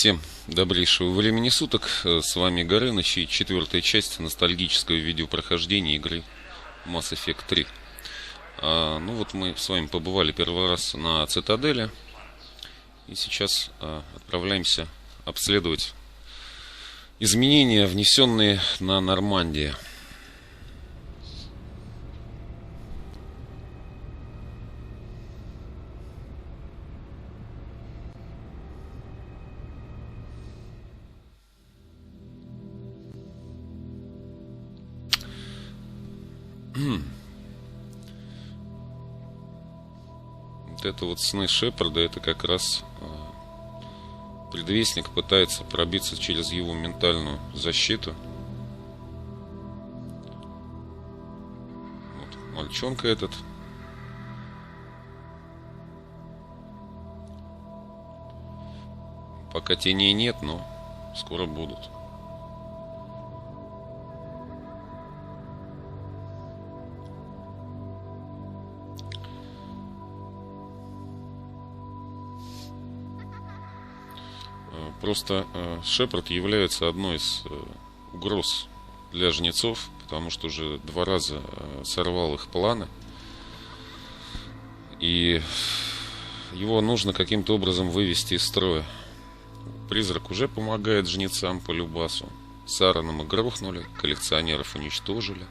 Всем добрейшего времени суток. С вами Горыныч и четвертая часть ностальгического видеопрохождения игры Mass Effect 3. Ну вот мы с вами побывали первый раз на Цитадели. И сейчас отправляемся обследовать изменения, внесенные на Нормандии. Вот это вот сны Шепарда, это как раз предвестник пытается пробиться через его ментальную защиту. Вот мальчонка этот. Пока теней нет, но скоро будут. Просто Шепард является одной из угроз для жнецов, потому что уже 2 раза сорвал их планы. И его нужно каким-то образом вывести из строя. Призрак уже помогает жнецам по Любасу. Сарана мы грохнули, коллекционеров уничтожили.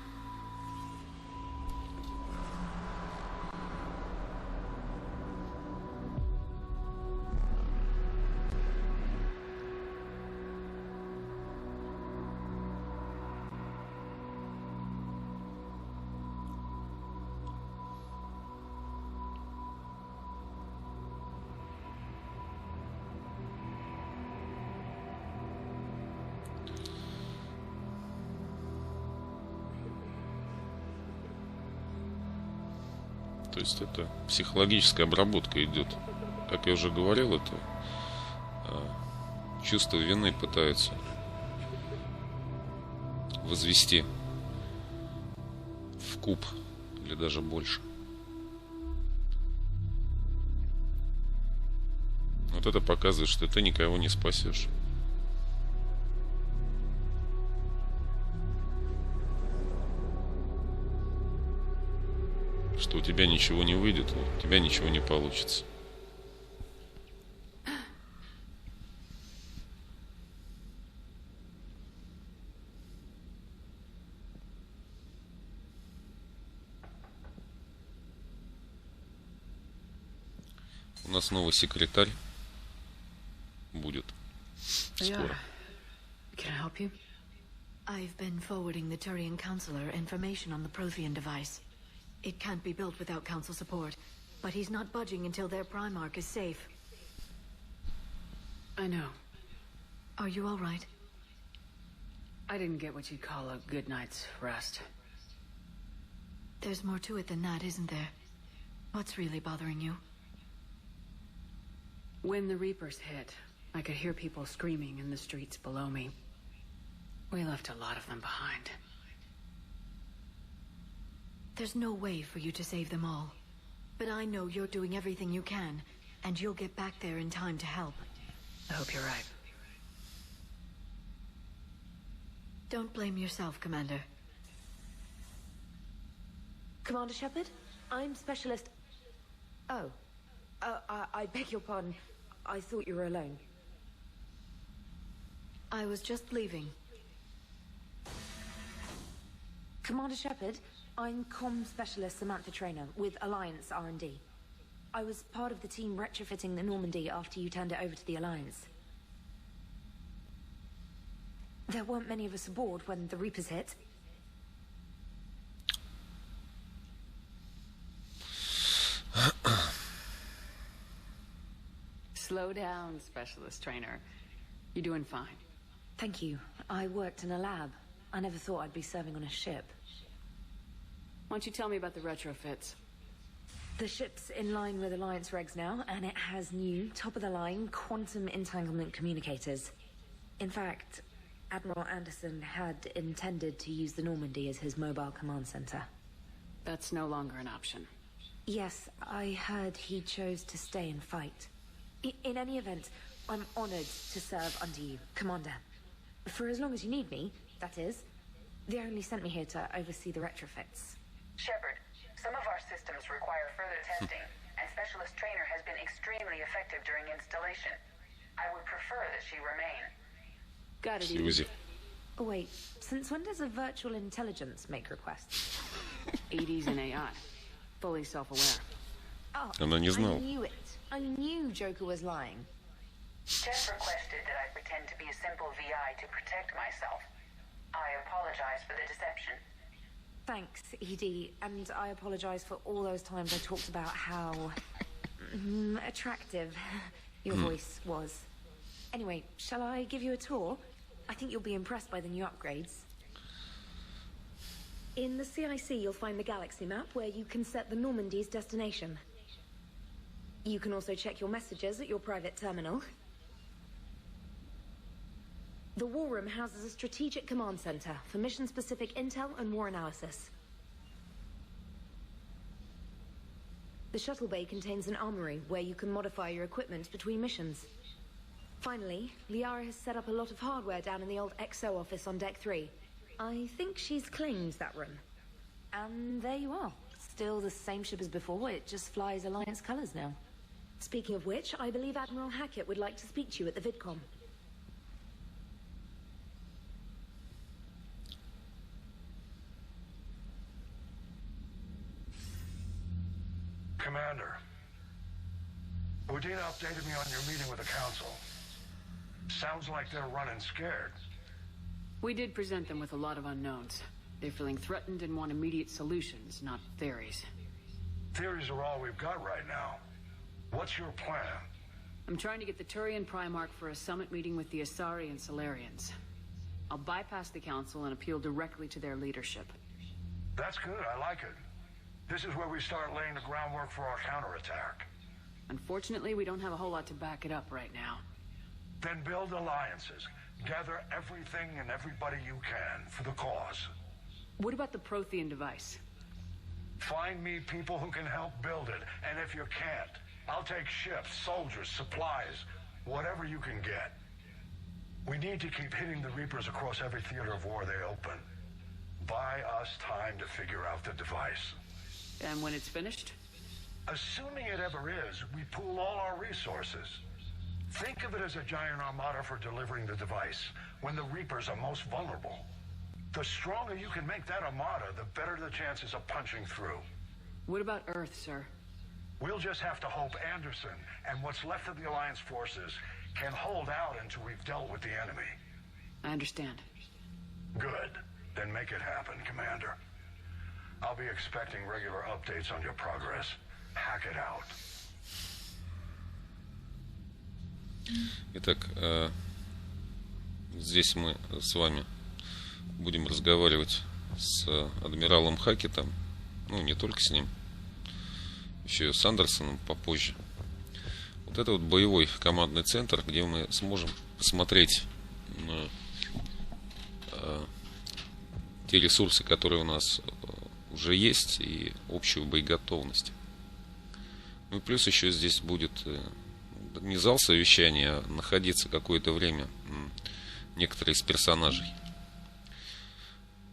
То есть это психологическая обработка идет. Как я уже говорил, это чувство вины пытаются возвести в куб или даже больше. Вот это показывает, что ты никого не спасешь. Что у тебя ничего не выйдет, у тебя ничего не получится. У нас новый секретарь будет скоро. Can I help you? I've been forwarding the Turian Counselor information on the Prothean device. It can't be built without Council support, but he's not budging until their Primarch is safe. I know. Are you all right? I didn't get what you'd call a good night's rest. There's more to it than that, isn't there? What's really bothering you? When the Reapers hit, I could hear people screaming in the streets below me. We left a lot of them behind. There's no way for you to save them all. But I know you're doing everything you can, and you'll get back there in time to help. I hope you're right. Don't blame yourself, Commander. Commander Shepard, I'm Specialist... Oh. I beg your pardon. I thought you were alone. I was just leaving. Commander Shepard, I'm Comm Specialist Samantha Traynor with Alliance R&D. I was part of the team retrofitting the Normandy after you turned it over to the Alliance. There weren't many of us aboard when the Reapers hit. Slow down, Specialist Trainer. You're doing fine. Thank you. I worked in a lab. I never thought I'd be serving on a ship. Why don't you tell me about the retrofits? The ship's in line with Alliance regs now, and it has new, top-of-the-line quantum entanglement communicators. In fact, Admiral Anderson had intended to use the Normandy as his mobile command center. That's no longer an option. Yes, I heard he chose to stay and fight. In any event, I'm honored to serve under you, Commander. For as long as you need me, that is. They only sent me here to oversee the retrofits. Shepard, some of our systems require further testing, and Specialist Trainer has been extremely effective during installation. I would prefer that she remain. Got it. Сьюзи. Oh, wait. Since when does a virtual intelligence make requests? 80s and AI. Fully self-aware. Oh, Она не знала. I knew it. I knew Joker was lying. Jeff requested that I pretend to be a simple VI to protect myself. I apologize for the deception. Thanks, ED, and I apologize for all those times I talked about how attractive your voice was. Anyway, shall I give you a tour? I think you'll be impressed by the new upgrades. In the CIC, you'll find the galaxy map where you can set the Normandy's destination. You can also check your messages at your private terminal. The War Room houses a strategic command center for mission-specific intel and war analysis. The shuttle bay contains an armory where you can modify your equipment between missions. Finally, Liara has set up a lot of hardware down in the old XO office on Deck 3. I think she's claimed that room. And there you are. Still the same ship as before, it just flies Alliance colors now. Speaking of which, I believe Admiral Hackett would like to speak to you at the VidCom. Commander, Udina updated me on your meeting with the Council. Sounds like they're running scared. We did present them with a lot of unknowns. They're feeling threatened and want immediate solutions, not theories. Theories are all we've got right now. What's your plan? I'm trying to get the Turian Primarch for a summit meeting with the Asari and Solarians. I'll bypass the Council and appeal directly to their leadership. That's good, I like it. This is where we start laying the groundwork for our counterattack. Unfortunately, we don't have a whole lot to back it up right now. Then build alliances. Gather everything and everybody you can for the cause. What about the Prothean device? Find me people who can help build it, and if you can't, I'll take ships, soldiers, supplies, whatever you can get. We need to keep hitting the Reapers across every theater of war they open. Buy us time to figure out the device. And when it's finished? Assuming it ever is, we pool all our resources. Think of it as a giant armada for delivering the device, when the Reapers are most vulnerable. The stronger you can make that armada, the better the chances of punching through. What about Earth, sir? We'll just have to hope Anderson and what's left of the Alliance forces can hold out until we've dealt with the enemy. I understand. Good. Then make it happen, Commander. I'll be expecting regular updates on your progress. Hack it out. Итак, здесь мы с вами будем разговаривать с адмиралом Хакетом. Ну, не только с ним, еще и с Андерсоном попозже. Вот это вот боевой командный центр, где мы сможем посмотреть на те ресурсы, которые у нас уже есть, и общую боеготовность. Ну и плюс еще здесь будет не зал совещания, а находиться какое-то время некоторые из персонажей.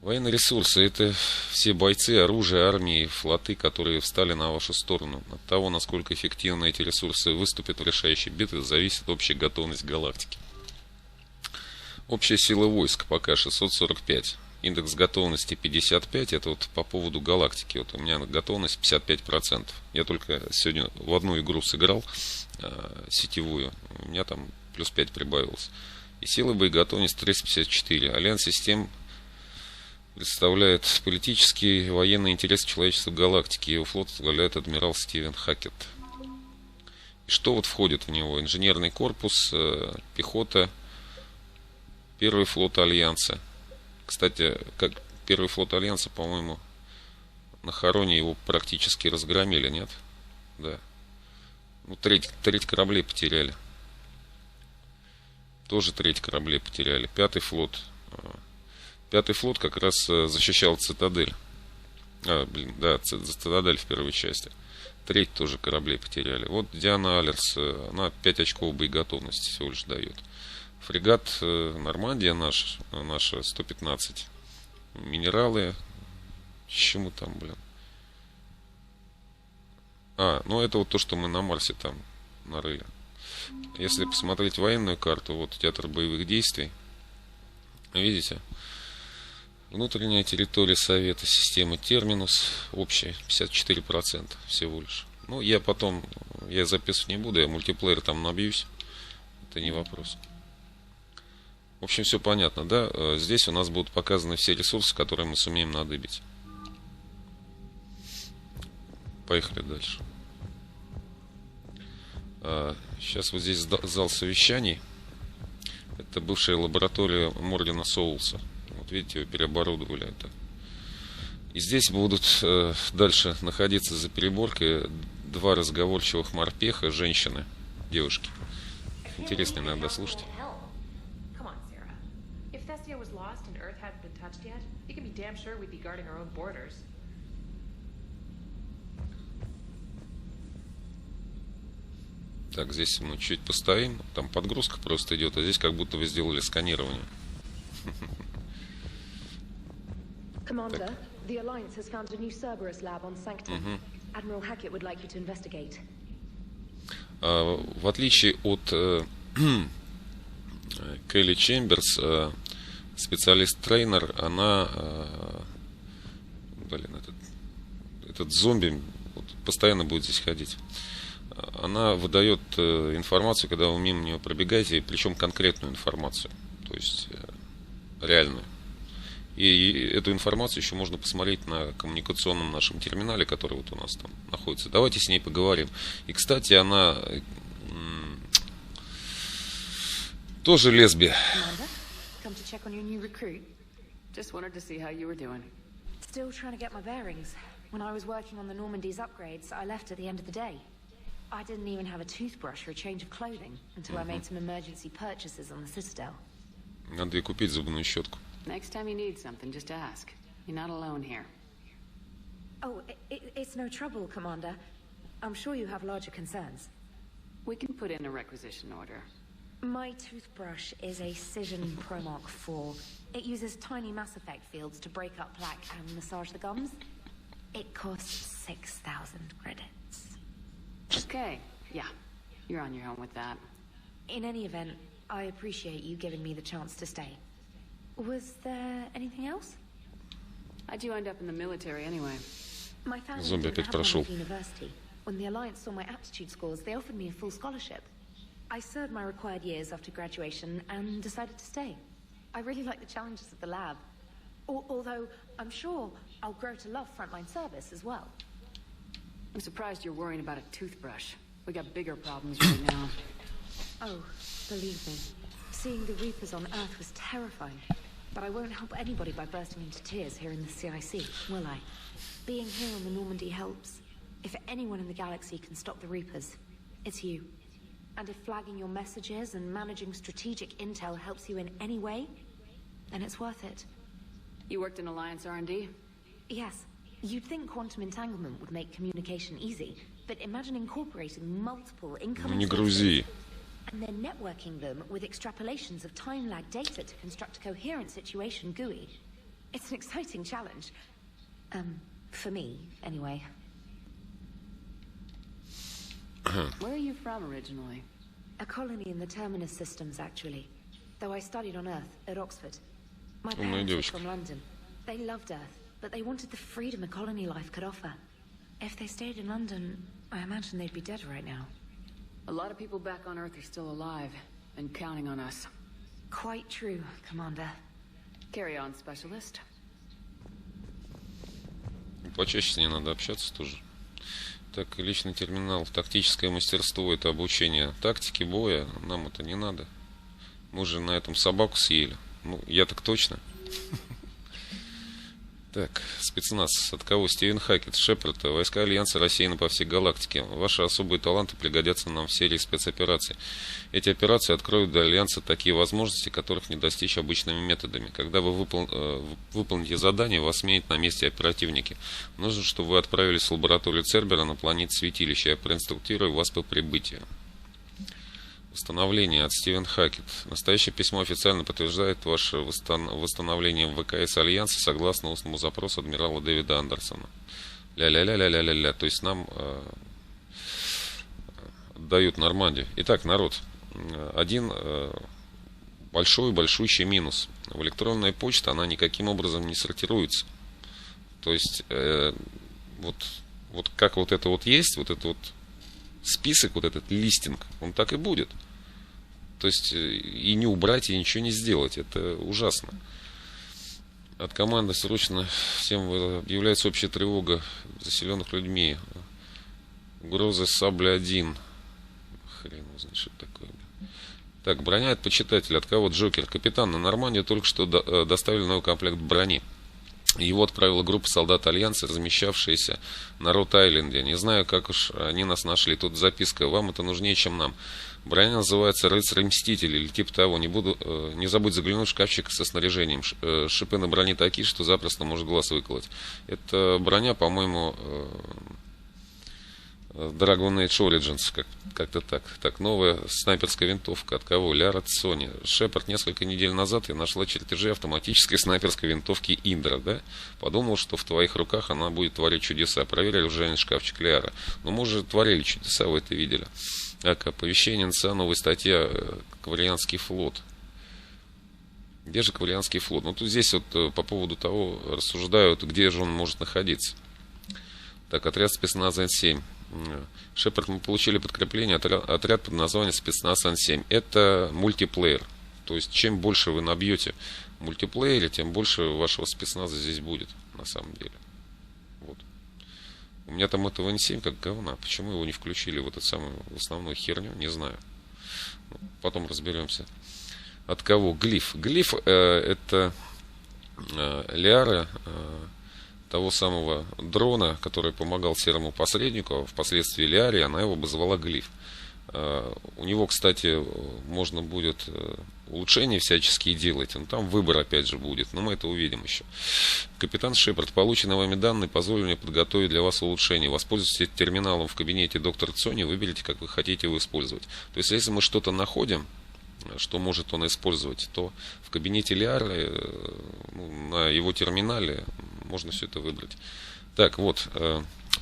Военные ресурсы — это все бойцы, оружие, армии, флоты, которые встали на вашу сторону. От того, насколько эффективно эти ресурсы выступят в решающей битве, зависит общая готовность галактики. Общая сила войск пока 645. Индекс готовности 55. Это вот по поводу галактики. Вот у меня готовность 55%. Я только сегодня в одну игру сыграл, сетевую. У меня там плюс 5 прибавилось. И сила боеготовности 354. Альянс систем представляет политический и военный интерес человечества в галактике. Его флот возглавляет адмирал Стивен Хакет. И что вот входит в него? Инженерный корпус, пехота, первый флот Альянса. Кстати, как первый флот Альянса, по-моему, на Хароне его практически разгромили, нет? Да. Ну, треть кораблей потеряли. Тоже треть кораблей потеряли. Пятый флот как раз защищал цитадель. Блин, да, Цитадель в первой части. Треть тоже кораблей потеряли. Вот Диана Алерс, она 5 очков боеготовности всего лишь дает. Фрегат Нормандия наша 115. Минералы. Чему там, блин? Ну это вот то, что мы на Марсе там нарыли. Если посмотреть военную карту, вот театр боевых действий. Видите? Внутренняя территория Совета, система Терминус, общая 54% всего лишь. Ну, я записывать не буду, я мультиплеер там набьюсь. Это не вопрос. В общем, все понятно, да? Здесь у нас будут показаны все ресурсы, которые мы сумеем надыбить. Поехали дальше. Сейчас вот здесь зал совещаний. Это бывшая лаборатория Моргана Соулса. Вот видите, его переоборудовали это. И здесь будут дальше находиться за переборкой 2 разговорчивых морпеха, женщины, девушки. Интересно иногда слушать. Так, здесь мы чуть постоим. Там подгрузка просто идет, а здесь как будто вы сделали сканирование. Commander, the Alliance has found a new Cerberus lab on Sanctum. Admiral Hackett would like you to investigate. В отличие от Келли Чемберс, специалист-трейнер, она, этот зомби вот, постоянно будет здесь ходить. Она выдает информацию, когда вы мимо нее пробегаете, причем конкретную информацию, то есть реальную. И эту информацию еще можно посмотреть на коммуникационном нашем терминале, который вот у нас там находится. Давайте с ней поговорим. И, кстати, она тоже лесбия. Just wanted to see how you were doing. Still trying to get my bearings. When I was working on the Normandy's upgrades, I left at the end of the day. I didn't even have a toothbrush or a change of clothing until I made some emergency purchases on the Citadel. Надо и купить зубную щетку. Next time you need something, just ask. You're not alone here. Oh, it's no trouble, Commander. I'm sure you have larger concerns. We can put in a requisition order. My toothbrush is a Cision Pro Mark 4. It uses tiny Mass Effect fields to break up plaque and massage the gums. It costs 6,000 credits. Okay, yeah. You're on your own with that. In any event, I appreciate you giving me the chance to stay. Was there anything else? How'd you end up in the military anyway? My family Зомби didn't опять have one прошел. at university. When the Alliance saw my aptitude scores, they offered me a full scholarship. I served my required years after graduation and decided to stay. I really like the challenges of the lab. Although, I'm sure I'll grow to love frontline service as well. I'm surprised you're worrying about a toothbrush. We got bigger problems right now. Oh, believe me, seeing the Reapers on Earth was terrifying. But I won't help anybody by bursting into tears here in the CIC, will I? Being here on the Normandy helps. If anyone in the galaxy can stop the Reapers, it's you. And if flagging your messages and managing strategic intel helps you in any way, then it's worth it. You worked in Alliance R&D? Yes. You'd think quantum entanglement would make communication easy, but imagine incorporating multiple incoming Не грузи. and then networking them with extrapolations of time-lag data to construct a coherent situation GUI. It's an exciting challenge. For me, anyway. Where are you from originally? A colony in the Terminus systems, actually. Though I studied on Earth, at Oxford. My Умная parents were девочка. from London. They loved Earth, but they wanted the freedom a colony life could offer. If they stayed in London, I imagine they'd be dead right now. A lot of people back on Earth are still alive and counting on us. Quite true, Commander. Carry on, Specialist. Почаще с ней надо общаться тоже. Так, личный терминал. Тактическое мастерство — это обучение тактике боя. Нам это не надо. Мы же на этом собаку съели. Ну, я так точно. Так, спецназ. От кого? Стивен Хакет, Шепард. Войска Альянса рассеяны по всей галактике. Ваши особые таланты пригодятся нам в серии спецопераций. Эти операции откроют для Альянса такие возможности, которых не достичь обычными методами. Когда вы выполните задание, вас сменят на месте оперативники. Нужно, чтобы вы отправились в лабораторию Цербера на планете Святилища. Я проинструктирую вас по прибытию. Восстановление от Стивен Хакет. Настоящее письмо официально подтверждает ваше восстановление в ВКС Альянса согласно устному запросу адмирала Дэвида Андерсона. Ля-ля-ля-ля-ля-ля-ля. То есть нам отдают Нормандию. Итак, народ. Один большущий минус. В электронная почта, она никаким образом не сортируется. То есть вот как вот это вот есть, вот это вот список, вот этот листинг, он так и будет. То есть и не убрать, и ничего не сделать. Это ужасно. От команды срочно всем объявляется общая тревога заселенных людьми. Угроза Сабля-1. Хрен узнает, что это такое. Так, броня от почитателя. От кого? Джокер. Капитан, на Нормандию только что доставили новый комплект брони. Его отправила группа солдат Альянса, размещавшаяся на Рот-Айленде. Не знаю, как уж они нас нашли. Тут записка. Вам это нужнее, чем нам. Броня называется «Рыцарь-мститель» или типа того. Не забудь заглянуть в шкафчик со снаряжением. Шипы на броне такие, что запросто может глаз выколоть. Это броня, по-моему, Dragon Age Origins, как-то так. Так, новая снайперская винтовка. От кого? Ляра Сони. Шепард, несколько недель назад я нашла чертежи автоматической снайперской винтовки Индра, да? Подумал, что в твоих руках она будет творить чудеса. Проверили уже шкафчик Ляра. Но мы уже творили чудеса, вы это видели. Так, оповещение НСА, новая статья «Кварианский флот». Где же Кварианский флот? Ну, тут здесь вот по поводу того рассуждают, где же он может находиться. Так, отряд спецназа Н-7. Шепард, мы получили подкрепление, отряд под названием спецназ Н-7. Это мультиплеер. То есть, чем больше вы набьете в мультиплеере, тем больше вашего спецназа здесь будет, на самом деле. Вот. У меня там этого Н-7 как говна. Почему его не включили в эту самую основную херню, не знаю. Потом разберемся. От кого? Глиф. Глиф это Лиара, того самого дрона, который помогал серому посреднику, а впоследствии Лиаре, она его обозвала Глиф. У него, кстати, можно будет улучшения всяческие делать. Но там выбор опять же будет. Но мы это увидим еще. Капитан Шепард, полученные вами данные позволили мне подготовить для вас улучшение. Воспользуйтесь терминалом в кабинете доктора Цони, выберите, как вы хотите его использовать. То есть, если мы что-то находим, что может он использовать, то в кабинете Лиары, на его терминале можно все это выбрать. Так, вот,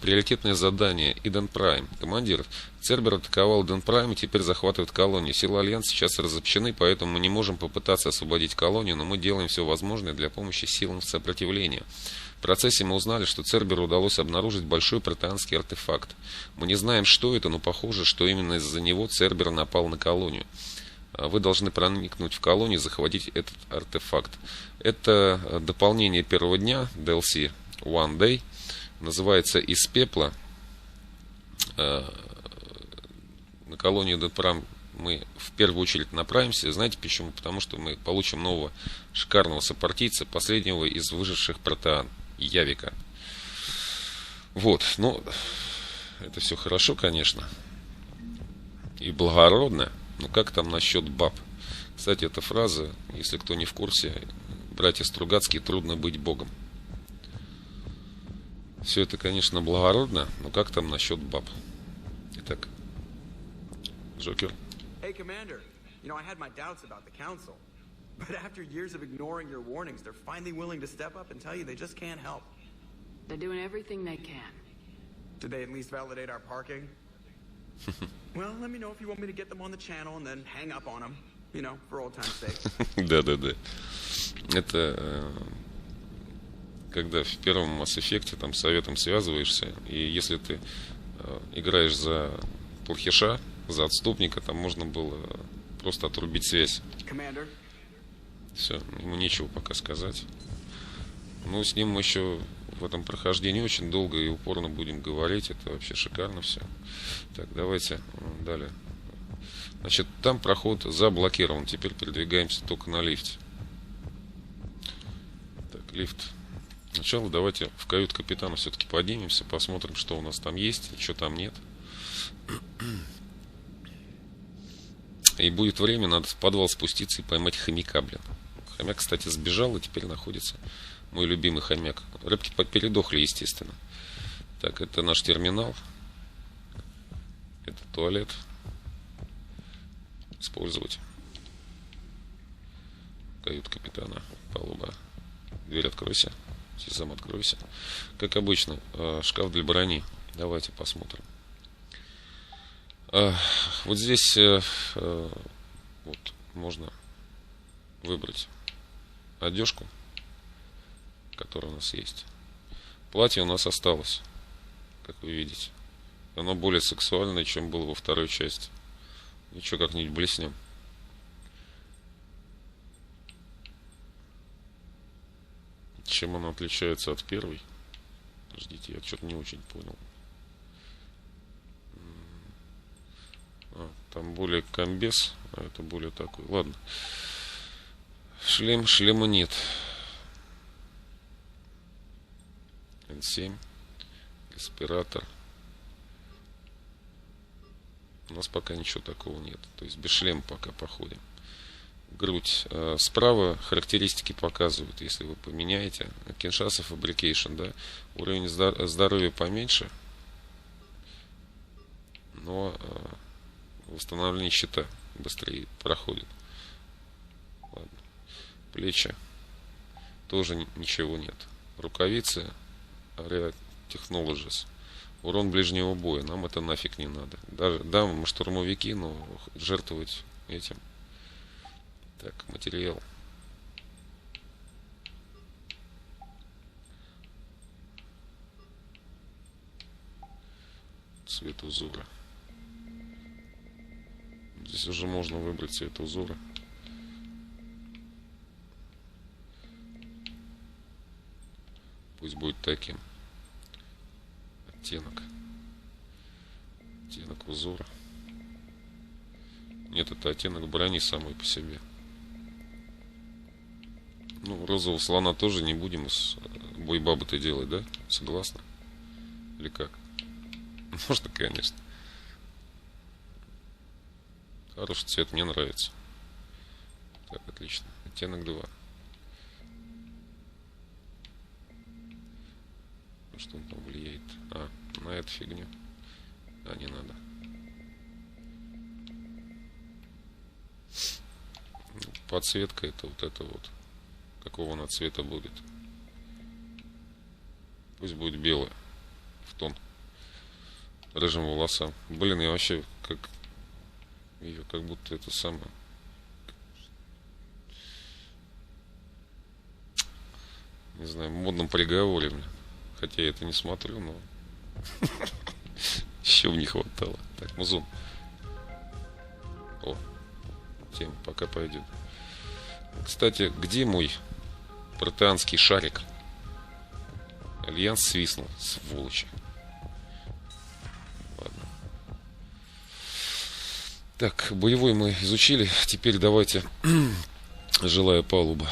приоритетное задание Иден Прайм. Командир, Цербер атаковал Иден Прайм и теперь захватывает колонию. Силы Альянса сейчас разобщены, поэтому мы не можем попытаться освободить колонию, но мы делаем все возможное для помощи силам сопротивления. В процессе мы узнали, что Церберу удалось обнаружить большой протеанский артефакт. Мы не знаем, что это, но похоже, что именно из-за него Цербер напал на колонию. Вы должны проникнуть в колонию и захватить этот артефакт. Это дополнение первого дня, DLC One Day. Называется «Из пепла». На колонию Депрам мы в первую очередь направимся. Знаете почему? Потому что мы получим нового шикарного сопартийца, последнего из выживших протеан, Явика. Вот, ну, это все хорошо, конечно. И благородно. Ну, как там насчет баб? Кстати, эта фраза, если кто не в курсе, братья Стругацкие, трудно быть богом. Все это, конечно, благородно, но как там насчет баб? Итак, Джокер. Hey, Commander. You know, I had my doubts about the Council. But after years of ignoring your warnings, they're finally willing to step up and tell you they just can't help. They're doing everything they can. Did they at least validate our parking? Well, let me know if you want me to get them on the channel and then hang up on them. You know, for old time's sake. Да-да-да. Это когда в первом Mass Effect там с советом связываешься, и если ты играешь за плохиша, за отступника, там можно было просто отрубить связь. Commander. Все, ему нечего пока сказать. Ну, с ним мы еще в этом прохождении очень долго и упорно будем говорить. Это вообще шикарно все. Так, давайте далее. Значит, там проход заблокирован. Теперь передвигаемся только на лифте. Так, лифт. Сначала давайте в кают-капитана все-таки поднимемся, посмотрим, что у нас там есть, что там нет. И будет время, надо в подвал спуститься и поймать хомяка, блин. Хомяк, кстати, сбежал и теперь находится мой любимый хомяк. Рыбки передохли, естественно. Так, это наш терминал. Это туалет. Использовать. Кают-капитана. Палуба. Дверь откройся. Сам откройся. Как обычно, шкаф для брони. Давайте посмотрим. Вот здесь вот можно выбрать одежку, которая у нас есть. Платье у нас осталось, как вы видите. Оно более сексуальное, чем было во второй части. Ничего, как-нибудь блеснем. Чем оно отличается от первой? Подождите, я что-то не очень понял. Там более комбез, а это более такой. Ладно. Шлема нет. N7. Респиратор. У нас пока ничего такого нет. То есть без шлема пока походим. Грудь. Справа характеристики показывают, если вы поменяете. Kinshasa Fabrication, да. Уровень здоровья поменьше. Но восстановление щита быстрее проходит. Ладно. Плечи. Тоже ничего нет. Рукавицы. Area Technologies. Урон ближнего боя. Нам это нафиг не надо. Даже, да, мы штурмовики, но жертвовать этим. Так, материал. Цвет узора. Здесь уже можно выбрать цвет узора. Пусть будет таким. Оттенок. Оттенок узора. Нет, это оттенок брони самой по себе. Ну, розового слона тоже не будем из бойбабы-то делать, да? Согласны? Или как? Можно, конечно. Хороший цвет, мне нравится. Так, отлично. Оттенок 2. Что он там влияет? На эту фигню. Не надо. Подсветка это вот. Какого она цвета будет? Пусть будет белая. В тон рыжим волосам. Блин, я вообще как будто это самое. Не знаю, в модном приговоре. Хотя я это не смотрю, но еще не хватало. Так, музон. О, тема пока пойдет. Кстати, где мой протеанский шарик? Альянс свистнул, сволочи. Ладно. Так, боевой мы изучили. Теперь давайте жилая палуба.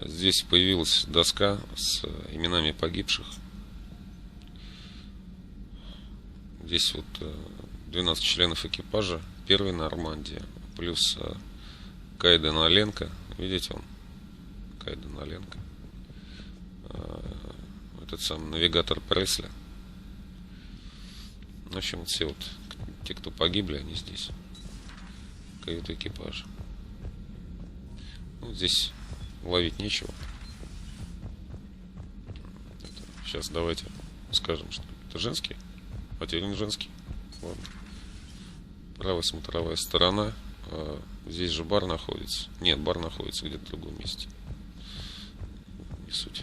Здесь появилась доска с именами погибших. Здесь вот 12 членов экипажа первой Нормандии. Плюс Кайден Оленко. Видите, он? Кайден Оленко. Этот самый навигатор Пресли. В общем, вот все вот те, кто погибли, они здесь. Каюта экипажа. Ну, здесь ловить нечего. Сейчас давайте скажем, что это женский. А теперь не женский. Ладно. Правая смотровая сторона. Здесь же бар находится. Нет, бар находится где-то в другом месте. Не суть.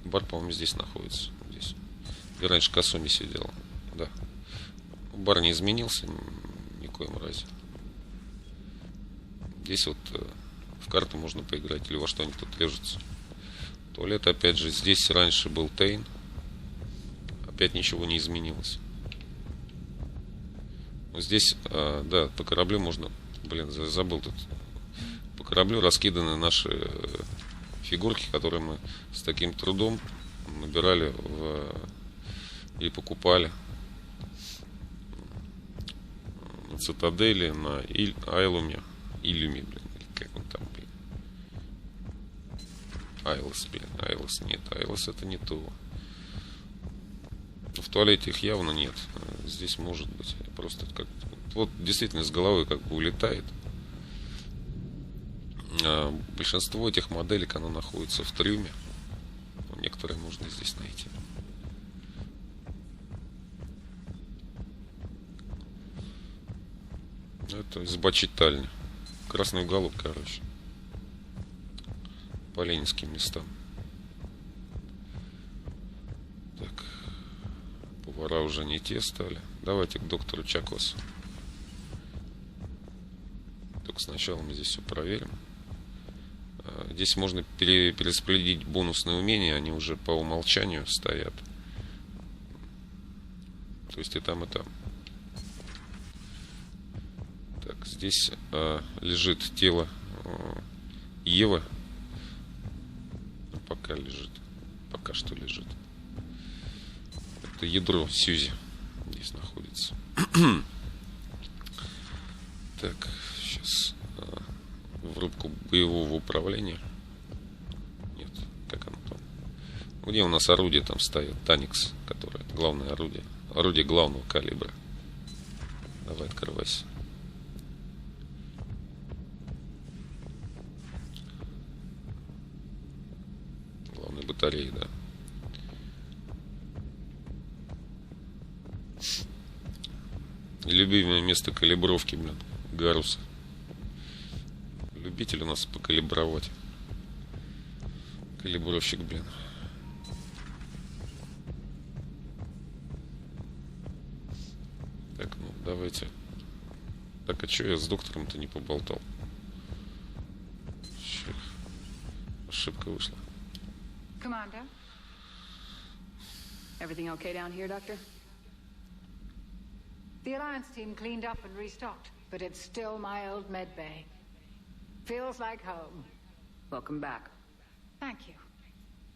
Бар, по-моему, здесь находится. Здесь. И раньше Касуми сидел. Да. Бар не изменился ни в коем разе. Здесь вот в карту можно поиграть или во что-нибудь тут лежится. Туалет, опять же, здесь раньше был Тейн. опять ничего не изменилось. Здесь, да, по кораблю можно... Блин, забыл тут. По кораблю раскиданы наши фигурки, которые мы с таким трудом набирали и покупали на Цитадели, на Айлуме. Илюме, блин, как он там, блин. Айлос, блин, Айлос, нет, Айлос это не то. В туалете их явно нет. Здесь может быть. Просто как... Вот действительно с головы как бы улетает. Большинство этих моделек, оно находится в трюме. Некоторые можно здесь найти. Это изба читальня. Красный уголок, короче. По ленинским местам. Так. Повара уже не те стали. Давайте к доктору Чакосу. Только сначала мы здесь все проверим. Здесь можно перераспределить бонусные умения. Они уже по умолчанию стоят. То есть и там, и там. Так, здесь лежит тело Евы. Пока лежит. Пока что лежит. Это ядро Сьюзи здесь находится. Так, сейчас в рубку боевого управления. Нет, как оно там? Где у нас орудие там стоит? Таникс, которое главное орудие. Орудие главного калибра. Давай, открывайся. Главной батареи, да. Любимое место калибровки, блин, Гаруса. Любитель у нас покалибровать. Калибровщик, блин. Так, ну, давайте. Так, а что я с доктором-то не поболтал? Чё? Ошибка вышла. Commander? Everything okay down here, Doctor? The Alliance team cleaned up and restocked, but it's still my old med bay. Feels like home. Welcome back. Thank you.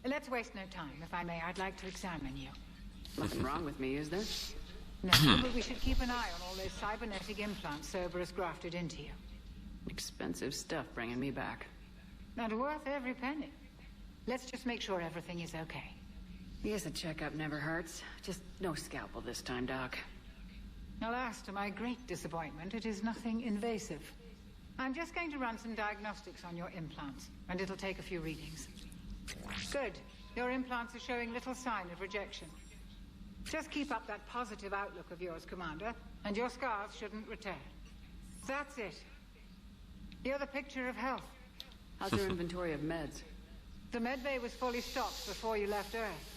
Let's waste no time. If I may, I'd like to examine you. Nothing wrong with me, is there? No, but we should keep an eye on all those cybernetic implants Cerberus grafted into you. Expensive stuff bringing me back. And worth every penny. Let's just make sure everything is okay. Yes, a checkup never hurts. Just no scalpel this time, Doc. Alas, to my great disappointment, it is nothing invasive. I'm just going to run some diagnostics on your implants, and it'll take a few readings. Good. Your implants are showing little sign of rejection. Just keep up that positive outlook of yours, Commander, and your scars shouldn't return. That's it. You're the picture of health. How's your inventory of meds? The medbay was fully stocked before you left Earth.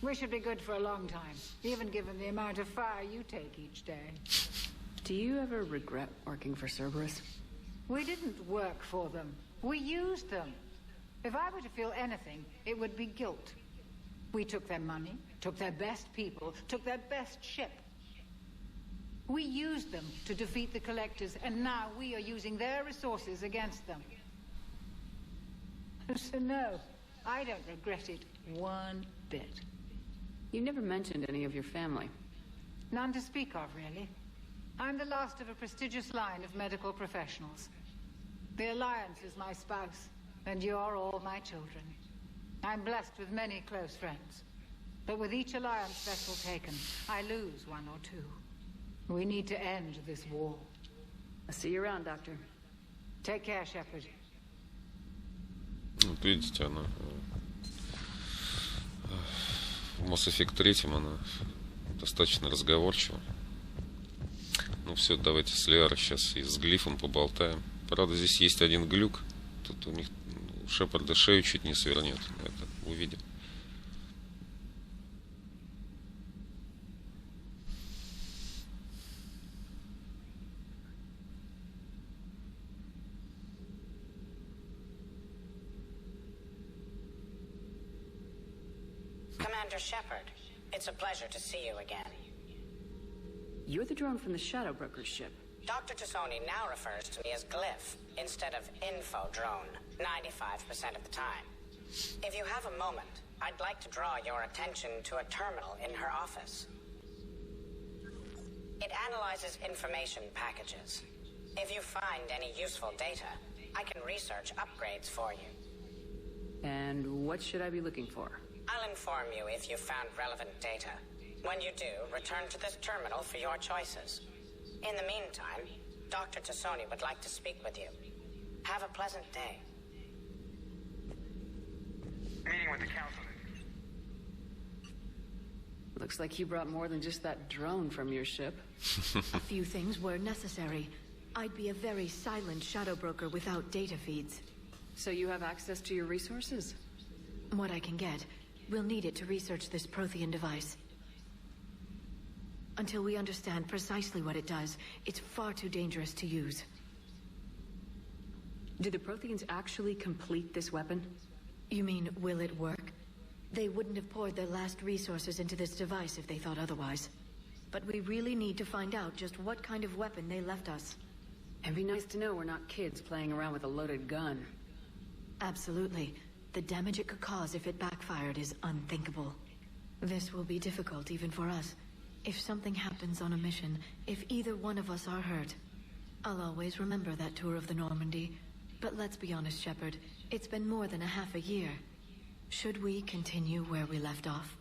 We should be good for a long time, even given the amount of fire you take each day. Do you ever regret working for Cerberus? We didn't work for them. We used them. If I were to feel anything, it would be guilt. We took their money, took their best people, took their best ship. We used them to defeat the Collectors, and now we are using their resources against them. So no, I don't regret it one bit. You never mentioned any of your family. None to speak of, really. I'm the last of a prestigious line of medical professionals. The Alliance is my spouse, and you're all my children. I'm blessed with many close friends. But with each Alliance vessel taken, I lose one or two. We need to end this war. I'll see you around, Doctor. Take care, Shepard. Вот видите, она в Mass Effect 3 она достаточно разговорчива. Ну все, давайте с Лиарой сейчас и с Глифом поболтаем. Правда, здесь есть один глюк. Тут у них у Шепарда шею чуть не свернет. Это увидим. Commander Shepard, It's a pleasure to see you again. You're the drone from the Shadow Broker's ship. Dr. Tassoni now refers to me as Glyph instead of Info Drone 95% of the time. If you have a moment, I'd like to draw your attention to a terminal in her office. It analyzes information packages. If you find any useful data, I can research upgrades for you. And what should I be looking for? I'll inform you if you found relevant data. When you do, return to this terminal for your choices. In the meantime, Dr. Tassoni would like to speak with you. Have a pleasant day. Meeting with the council. Looks like you brought more than just that drone from your ship. A few things were necessary. I'd be a very silent shadow broker without data feeds. So you have access to your resources? What I can get. We'll need it to research this Prothean device. Until we understand precisely what it does, it's far too dangerous to use. Do the Protheans actually complete this weapon? You mean, will it work? They wouldn't have poured their last resources into this device if they thought otherwise. But we really need to find out just what kind of weapon they left us. It'd be nice to know we're not kids playing around with a loaded gun. Absolutely. The damage it could cause if it backfired is unthinkable. This will be difficult even for us. If something happens on a mission, if either one of us are hurt, I'll always remember that tour of the Normandy. But let's be honest, Shepard, it's been more than a half a year. Should we continue where we left off?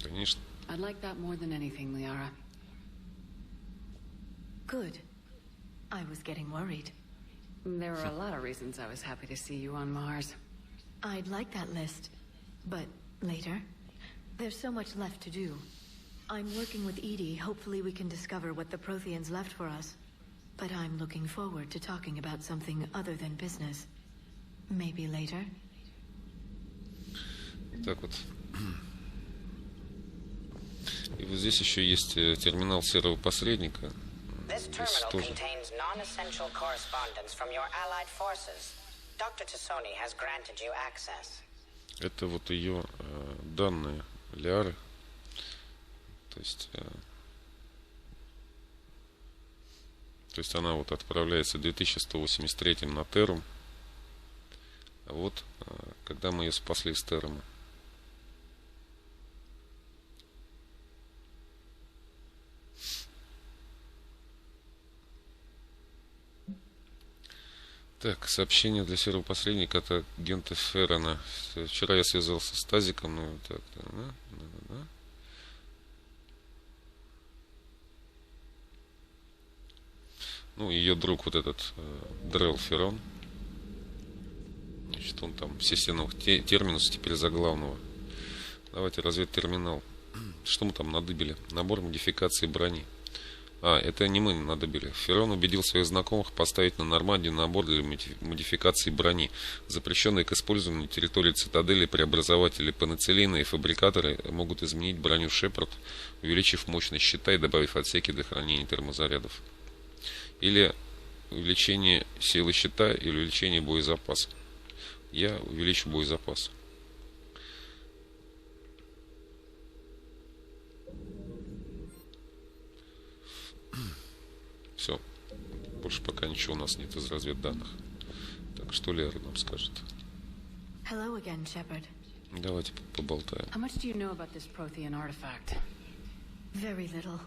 Конечно. I'd like that more than anything, Liara. Good. I was getting worried. There are a lot of reasons I was happy to see you on Mars. I'd like that list. But later? There's so much left to do. I'm working with EDI. Hopefully we can discover what the Protheans left for us. But I'm looking forward to talking about something other than business. Maybe later? Так вот. И вот здесь еще есть терминал серого посредника. This Здесь terminal тоже. contains non-essential correspondence from your allied forces. Dr. Tassoni has granted you access. Это вот ее данные Лиары. То есть она вот отправляется 2183 на Террум. А вот когда мы ее спасли с Террума. Так, сообщение для серого посредника от агента Феррона. Вчера я связался с Тазиком. Ну, так, да. Ну, ее друг вот этот Дрел Феррон. Значит, он там все стены терминуса теперь за главного. Давайте разведтерминал. Что мы там надыбили? Набор модификации брони. Это не мы надыбили. Феррон убедил своих знакомых поставить на Нормандию набор для модификации брони, запрещенные к использованию на территории цитадели. Преобразователи пенициллина и фабрикаторы могут изменить броню Шепард, увеличив мощность щита и добавив отсеки для хранения термозарядов. Или увеличение силы щита, или увеличение боезапаса. Я увеличу боезапас. Все. Больше пока ничего у нас нет из разведданных. Так, что Лера нам скажет? Hello again, Shepard. Давайте поболтаем. How much do you know about this Prothean artifact? Very little.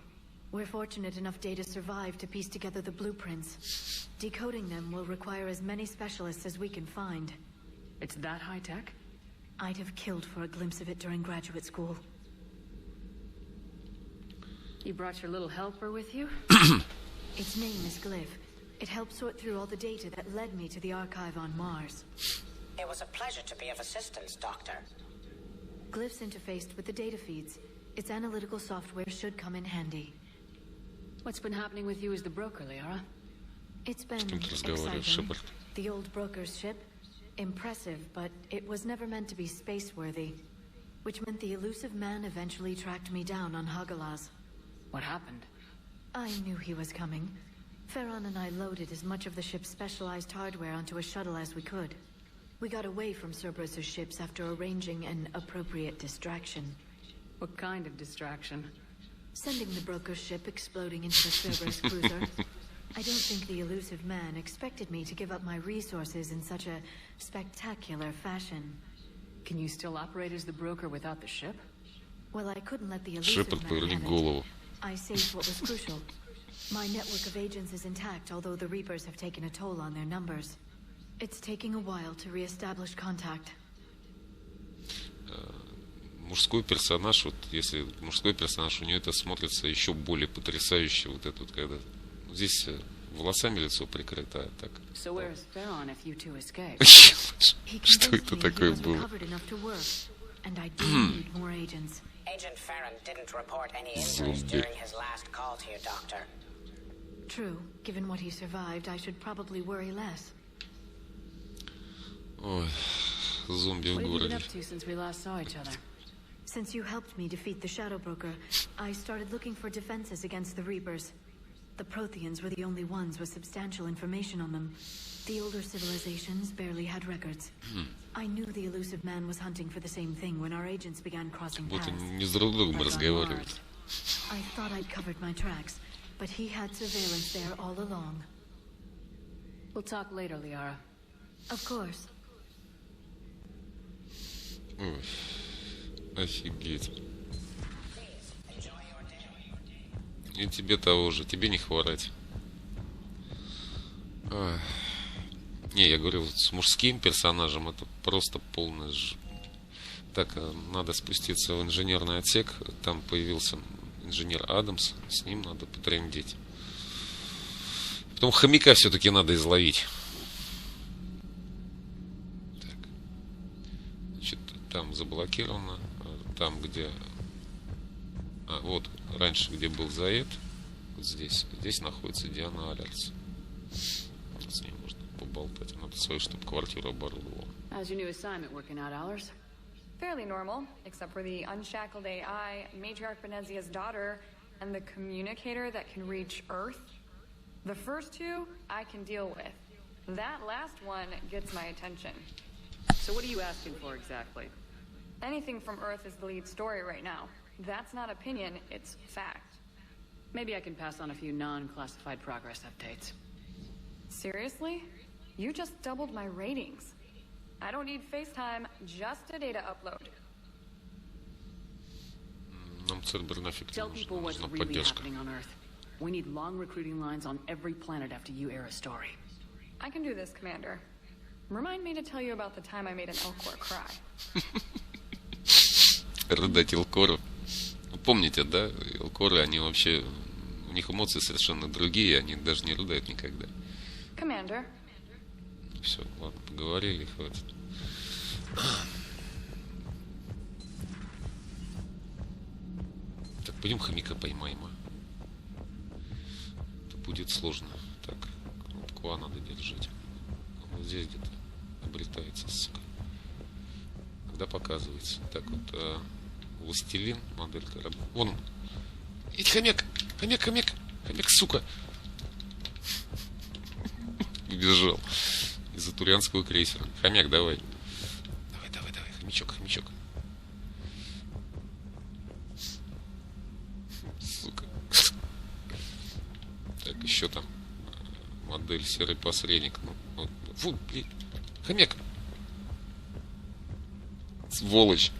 We're fortunate enough Data survived to piece together the blueprints. Decoding them will require as many specialists as we can find. It's that high tech? I'd have killed for a glimpse of it during graduate school. You brought your little helper with you? Its name is Glyph. It helped sort through all the data that led me to the archive on Mars. It was a pleasure to be of assistance, Doctor. Glyph's interfaced with the data feeds. Its analytical software should come in handy. What's been happening with you as the broker, Liara? It's been кем ты разговариваешь, exciting. Шепард? The old broker's ship. Impressive, but it was never meant to be space-worthy. Which meant the elusive man eventually tracked me down on Hagalaz. What happened? I knew he was coming. Ferron and I loaded as much of the ship's specialized hardware onto a shuttle as we could. We got away from Cerberus's ships after arranging an appropriate distraction. What kind of distraction? Sending the broker's ship exploding into the Cerberus cruiser. I don't think the elusive man expected me to give up my resources in such a spectacular fashion. Can you still operate as the broker without the ship? Well, I couldn't let the Шепот, elusive man поверни have it. голову. I saved what was crucial. My network of agents is intact, although the Reapers have taken a toll on their numbers. It's taking a while to re-establish contact. Мужской персонаж, вот если мужской персонаж, у нее это смотрится еще более потрясающе. Вот это вот, когда здесь волосами лицо прикрыто, а так. So where's Theron if you two escape? He Что convinced это me he такое was было? recovered enough to work, and I do need more agents. Agent Farron didn't report any injuries Zombie. during his last call to you, Doctor. True. Given what he survived, I should probably worry less. Ой, зомби в What have you been городе. up to since we last saw each other? Since you helped me defeat the Shadow Broker, I started looking for defenses against the Reapers. The Protheans were the only ones with substantial information on them. The older civilizations barely had records. I knew the elusive man was hunting for the same thing when our agents began crossing Вот paths. они не с друг другом Like on разговаривают. Mars. I thought I'd covered my tracks, but he had surveillance there all along. We'll talk later, Liara. Of course. Ой, офигеть. И тебе того же, тебе не хворать. Ах. Не, я говорю, вот с мужским персонажем это просто полная Так, надо спуститься в инженерный отсек. Там появился инженер Адамс. С ним надо потрындеть. Потом хомяка все-таки надо изловить. Так. Значит, там заблокировано. Там, где... вот, раньше, где был Заэт. Вот здесь. Здесь находится Диана Алерс. С ней можно поболтать. Надо свою штаб-квартиру оборудовала. How's your new assignment working out, Allers? Fairly normal, except for the unshackled AI, Matriarch Benezia's daughter, and the communicator that can reach Earth. The first two, I can deal with. That last one gets my attention. So what are you asking for exactly? Anything from Earth is the lead story right now. That's not opinion, it's fact. Maybe I can pass on a few non-classified progress updates. Seriously? You just doubled my ratings. I don't need FaceTime, just a data upload. Нам Цербер нафиг не Tell нужен. people what's Нужна really поддержка. happening on Earth. We need long recruiting lines on every planet after you air a story. I can do this, Commander. Remind me to tell you about the time I made an Elcor cry. Рыдать Элкору. Помните, да? Элкоры, они вообще... У них эмоции совершенно другие. Они даже не рыдают никогда. Commander. Все, ладно, поговорили, хватит. Так, пойдем хомяка поймаем, а? Это будет сложно. Так, кнопку А надо держать. Вот здесь где-то обретается, сука. Когда показывается. Так вот, властелин, моделька. Вон он. Идь, хомяк! Хомяк, хомяк! Хомяк, сука! Убежал из-за турианского крейсера. Хомяк, давай. Давай, давай, давай. Хомячок, хомячок. Сука. Так, еще там модель серый посредник. Ну, вот. Фу, блин. Хомяк. Сволочь.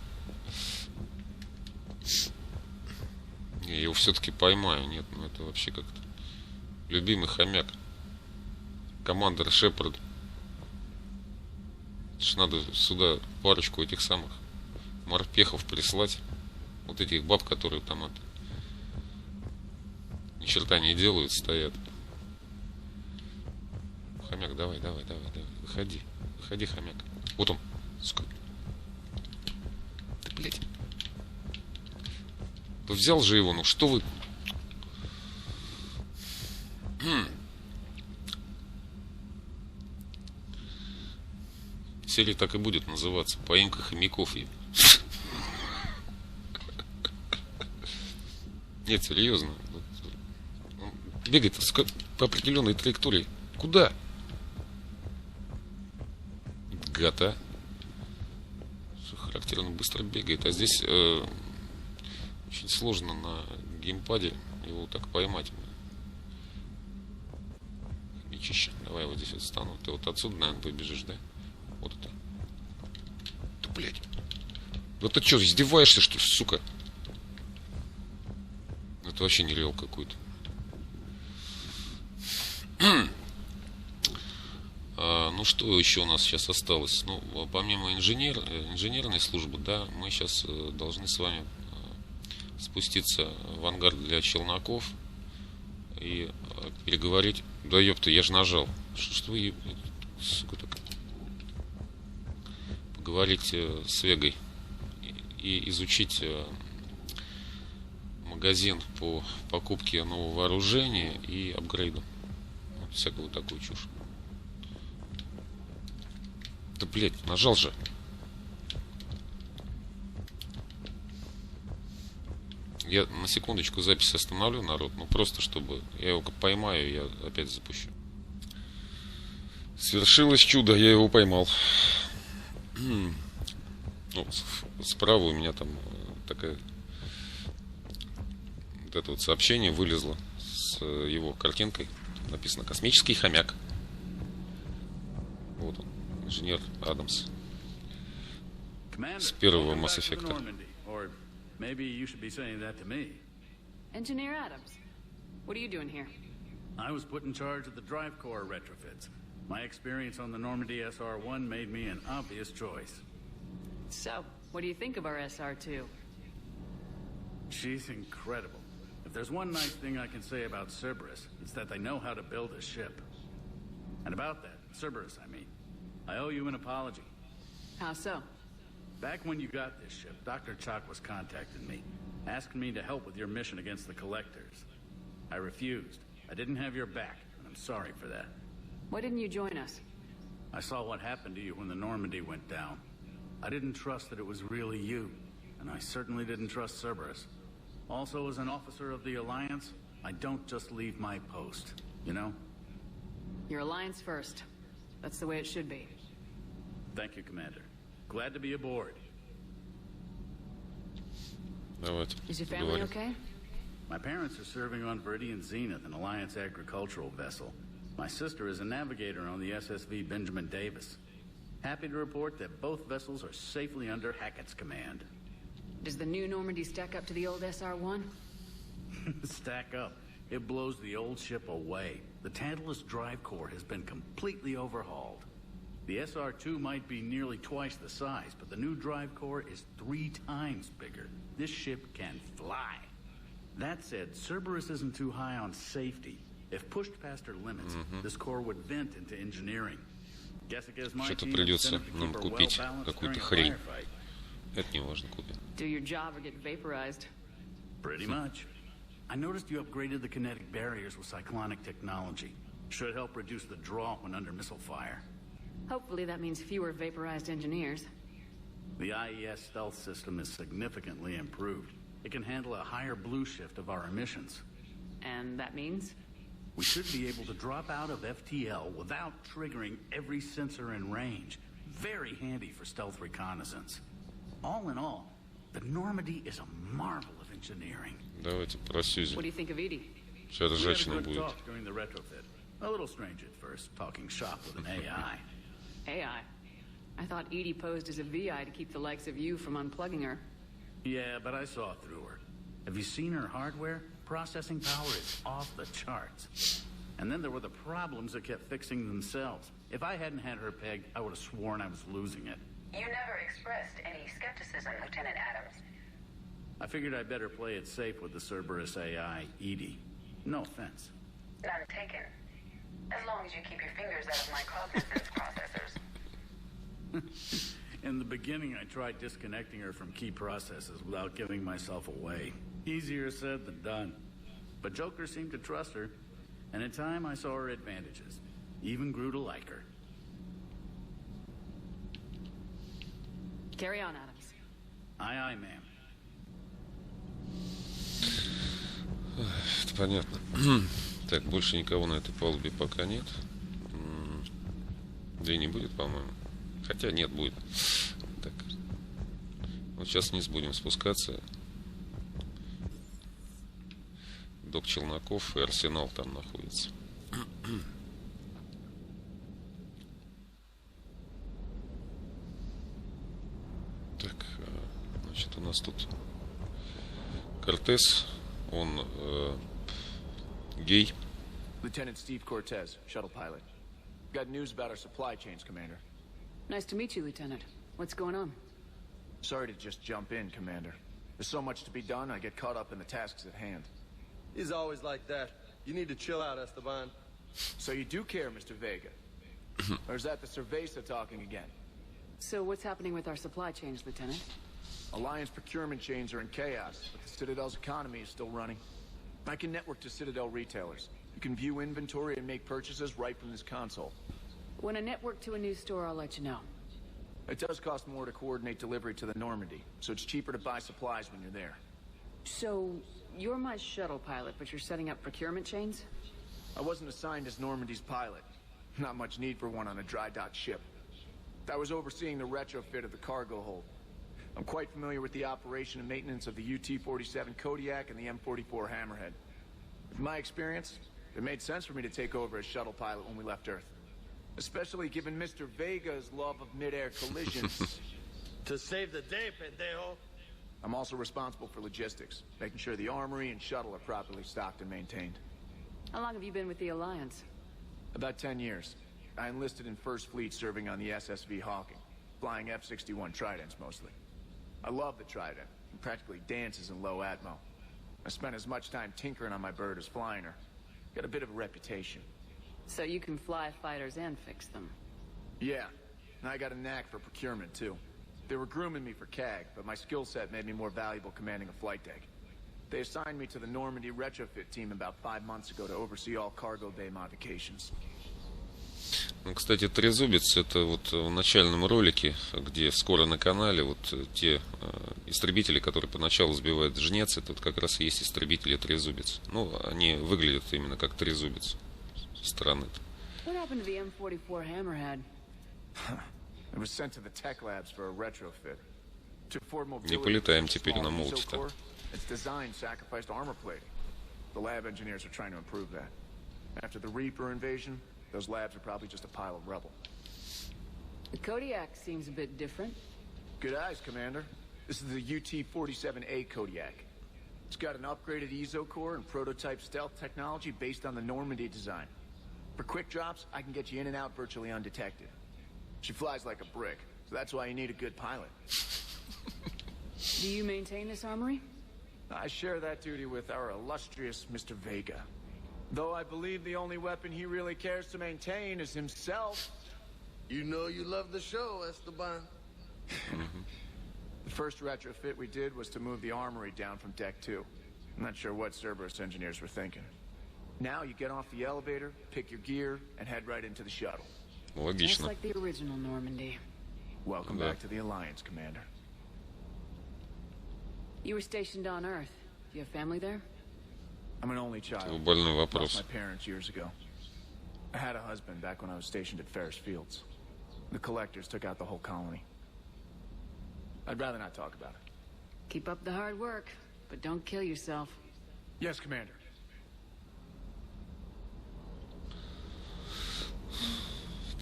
Не, я его все-таки поймаю. Нет, ну это вообще как-то... Любимый хомяк. Командор Шепард. Надо сюда парочку этих самых морпехов прислать. Вот этих баб, которые там от... ни черта не делают, стоят. Хомяк, давай, давай, давай, давай. Выходи. Выходи, хомяк. Вот он. Сука. Ты, блядь. Да взял же его, ну что вы... Серия так и будет называться. Поимка хомяков. Нет, серьезно. Он бегает по определенной траектории. Куда? Гад, а? Характерно быстро бегает. А здесь Очень сложно на геймпаде его так поймать. Мечище. Давай вот здесь вот встану. Ты вот отсюда, наверное, побежишь, да? Вот это. Да, блядь. Ну ты что, издеваешься, что ли, сука? Это вообще нереал какой-то. Ну что еще у нас сейчас осталось? Ну, помимо инженерной службы, да, мы сейчас должны с вами спуститься в ангар для челноков и переговорить. Да ёпта, я же нажал. Что вы, сука, так? Поговорить с Вегой и изучить магазин по покупке нового вооружения и апгрейду. Вот, всякую такую чушь. Да, блядь, нажал же. Я на секундочку запись остановлю, народ. Ну, просто чтобы я его поймаю, я опять запущу. Свершилось чудо, я его поймал. Ну, справа у меня там такая... Вот это вот сообщение вылезло с его картинкой. Написано «Космический хомяк». Вот он, инженер Адамс. С первого Mass Effect. Maybe you should be saying that to me. Engineer Adams, what are you doing here? I was put in charge of the drive core retrofits. My experience on the Normandy SR-1 made me an obvious choice. So, what do you think of our SR-2? She's incredible. If there's one nice thing I can say about Cerberus, it's that they know how to build a ship. And about that, Cerberus, I mean, I owe you an apology. How so? Back when you got this ship, Dr. Chalk was contacting me, asking me to help with your mission against the Collectors. I refused. I didn't have your back, and I'm sorry for that. Why didn't you join us? I saw what happened to you when the Normandy went down. I didn't trust that it was really you, and I certainly didn't trust Cerberus. Also, as an officer of the Alliance, I don't just leave my post, you know? Your Alliance first. That's the way it should be. Thank you, Commander. Glad to be aboard. Давайте. Is your family okay? My parents are serving on Viridian Zenith, an Alliance agricultural vessel. My sister is a navigator on the SSV Benjamin Davis. Happy to report that both vessels are safely under Hackett's command. Does the new Normandy stack up to the old SR-1? Stack up. It blows the old ship away. The Tantalus drive core has been completely overhauled. The SR-2 might be nearly twice the size, but the new drive core is 3 times bigger. This ship can fly. That said, Cerberus isn't too high on safety. If pushed past her limits, this core would vent into engineering. Что-то придется нам купить какую-то хрень. Это не важно купить. Do your job or get vaporized. Pretty much. I noticed you upgraded the kinetic barriers with cyclonic technology. Should help reduce the draw when under missile fire. Hopefully that means fewer vaporized engineers. The IES stealth system is significantly improved. It can handle a higher blue shift of our emissions. And that means? We should be able to drop out of FTL without triggering every sensor in range. Very handy for stealth reconnaissance. All in all, the Normandy is a marvel of engineering. Давайте про Сьюзи. What do you think of Edie? Сейчас ржачно будет. Talk during the retrofit. A little strange at first, talking shop with an AI. AI? I thought Edie posed as a VI to keep the likes of you from unplugging her. Yeah, but I saw through her. Have you seen her hardware? Processing power is off the charts. And then there were the problems that kept fixing themselves. If I hadn't had her pegged, I would have sworn I was losing it. You never expressed any skepticism, Lieutenant Adams. I figured I'd better play it safe with the Cerberus AI, Edie. No offense. None taken. As long as you keep your fingers out of my cognizance processors. In the beginning, I tried disconnecting her from key processes without giving myself away. Easier said than done. But Joker seemed to trust her, and in time I saw her advantages. Even grew to like her. Carry on, Adams. Aye, aye, ma'am. Это понятно. Так, больше никого на этой палубе пока нет. Да и не будет, по-моему. Хотя нет, будет. Так. Вот сейчас вниз будем спускаться. док челноков и арсенал там находится. Так, значит, у нас тут Кортес, он гей. Lieutenant Steve Cortez, shuttle pilot. Got news about our supply chains, Commander. Nice to meet you, Lieutenant. What's going on? Sorry to just jump in, Commander. There's so much to be done, I get caught up in the tasks at hand. He's always like that. You need to chill out, Esteban. So you do care, Mr. Vega? Or is that the Cerveza talking again? So what's happening with our supply chains, Lieutenant? Alliance procurement chains are in chaos, but the Citadel's economy is still running. I can network to Citadel retailers. You can view inventory and make purchases right from this console. When I network to a new store, I'll let you know. It does cost more to coordinate delivery to the Normandy, so it's cheaper to buy supplies when you're there. So, you're my shuttle pilot, but you're setting up procurement chains? I wasn't assigned as Normandy's pilot. Not much need for one on a dry dock ship. I was overseeing the retrofit of the cargo hold. I'm quite familiar with the operation and maintenance of the UT-47 Kodiak and the M44 Hammerhead. With my experience, it made sense for me to take over as shuttle pilot when we left Earth. Especially given Mr. Vega's love of mid-air collisions. To save the day, pendejo. I'm also responsible for logistics, making sure the armory and shuttle are properly stocked and maintained. How long have you been with the Alliance? About 10 years. I enlisted in First Fleet serving on the SSV Hawking, flying F-61 Tridents mostly. I love the Trident, and practically dances in low atmo. I spent as much time tinkering on my bird as flying her. Got a bit of a reputation. So you can fly fighters and fix them? Yeah, and I got a knack for procurement too. They were grooming me for CAG, but my skill set made me more valuable commanding a flight deck. They assigned me to the Normandy retrofit team about 5 months ago to oversee all cargo bay modifications. Ну, кстати, Трезубец — это вот в начальном ролике, где скоро на канале, вот те истребители, которые поначалу сбивают Жнец, это вот как раз и есть истребители Трезубец. Ну, они выглядят именно как Трезубец со стороны. What happened to the M44 Hammerhead? It was sent to the tech labs for a retrofit. To Ford Не Mobility, полетаем теперь на молоте-то. its design sacrificed armor plating. The lab engineers are trying to improve that. After the Reaper invasion, those labs are probably just a pile of rubble. The Kodiak seems a bit different. Good eyes, Commander. This is the UT-47A Kodiak. It's got an upgraded EZO core and prototype stealth technology based on the Normandy design. For quick drops, I can get you in and out virtually undetected. She flies like a brick, so that's why you need a good pilot. Do you maintain this armory? I share that duty with our illustrious Mr. Vega. Though I believe the only weapon he really cares to maintain is himself. You know you love the show, Esteban. The first retrofit we did was to move the armory down from Deck 2. I'm not sure what Cerberus engineers were thinking. Now you get off the elevator, pick your gear, and head right into the shuttle. Just like the original Normandy. Welcome back to the Alliance, Commander. You were stationed on Earth. Do you have family there? I'm an only child. Больной вопрос. Lost my parents years ago. I had a husband back when I was stationed at Ferris Fields. The collectors took out the whole colony. I'd rather not talk about it. Keep up the hard work, but don't kill yourself. Yes, Commander.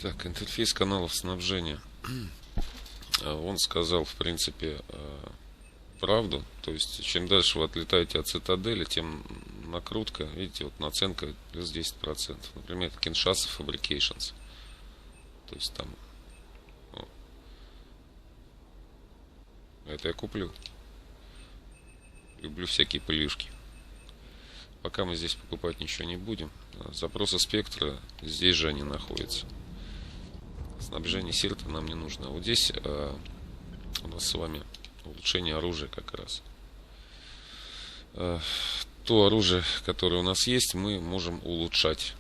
Так, интерфейс каналов снабжения. Он сказал, в принципе, правду. То есть, чем дальше вы отлетаете от цитадели, тем накрутка, видите, вот наценка плюс 10%. Например, это Kinshasa Fabrications. То есть там... Это я куплю. Люблю всякие плюшки. Пока мы здесь покупать ничего не будем. Запросы спектра, здесь же они находятся. Снабжение Сирта нам не нужно. Вот здесь у нас с вами улучшение оружия как раз. То оружие, которое у нас есть, мы можем улучшать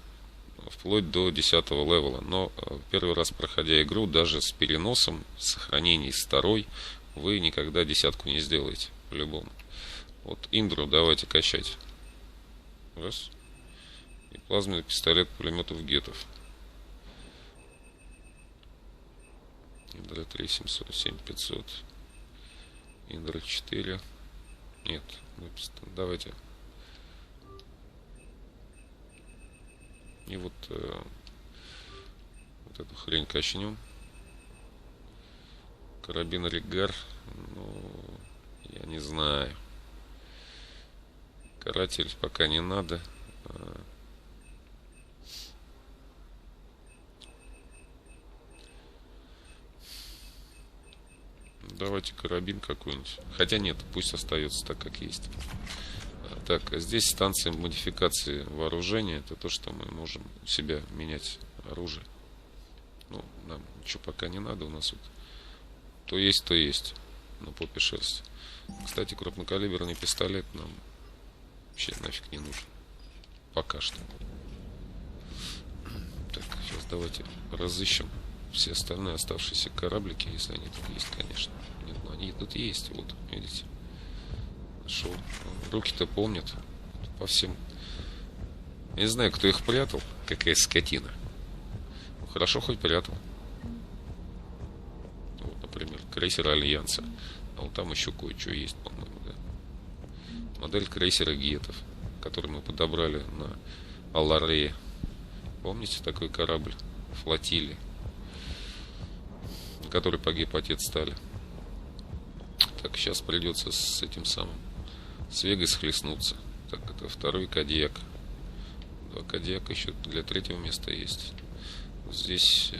вплоть до 10 левела. Но первый раз, проходя игру, даже с переносом, сохранением с второй, вы никогда 10 не сделаете, по-любому. Вот Индру давайте качать. Раз. И плазменный пистолет пулеметов Гетов. Индра 3, 747, 500. Индра 4. Нет. Давайте И вот, вот эту хрень качнем. Карабин Ригар, ну, я не знаю. Каратель пока не надо. Давайте карабин какой-нибудь. Хотя нет, пусть остается так, как есть. Так, а здесь станция модификации вооружения. Это то, что мы можем у себя менять оружие. Ну, нам ничего пока не надо. У нас вот то есть, то есть. На попе шерсть. Кстати, крупнокалиберный пистолет нам вообще нафиг не нужен. Пока что. Так, сейчас давайте разыщем все остальные оставшиеся кораблики, если они тут есть, конечно. Нет, ну они тут есть, вот, видите. Нашел. Руки-то помнят. По всем. Я не знаю, кто их прятал. Какая скотина. Ну, хорошо, хоть прятал. Вот, например, крейсер Альянса. А вот там еще кое-что есть, по-моему, да. Модель крейсера Гетов, который мы подобрали на Алларее. Помните такой корабль? Флотилии, на который погиб отец Стали. Так, сейчас придется с этим самым, с Вегой схлестнуться. Так, это второй Кадьяк. Два Кадьяка еще для третьего места есть. Здесь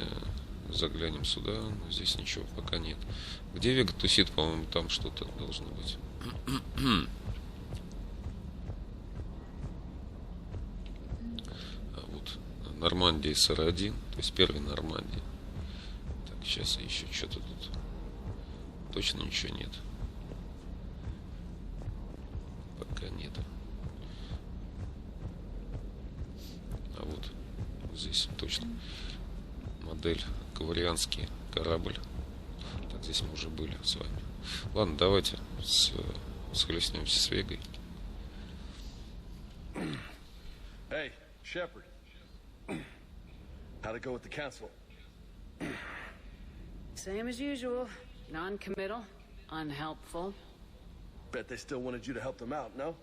заглянем сюда, но здесь ничего пока нет. Где Вега тусит, по-моему, там что-то должно быть. А вот Нормандия СР-1, то есть первый Нормандия. Так, сейчас еще что-то тут. Точно ничего нет. Пока нет. А вот здесь точно модель Каварианский корабль. Так, здесь мы уже были с вами. Ладно, давайте схлестнемся с Вегой. Hey, Shepard. How'd it go with the council? Same as usual. Non-committal, unhelpful. Bet they still wanted you to help them out, no?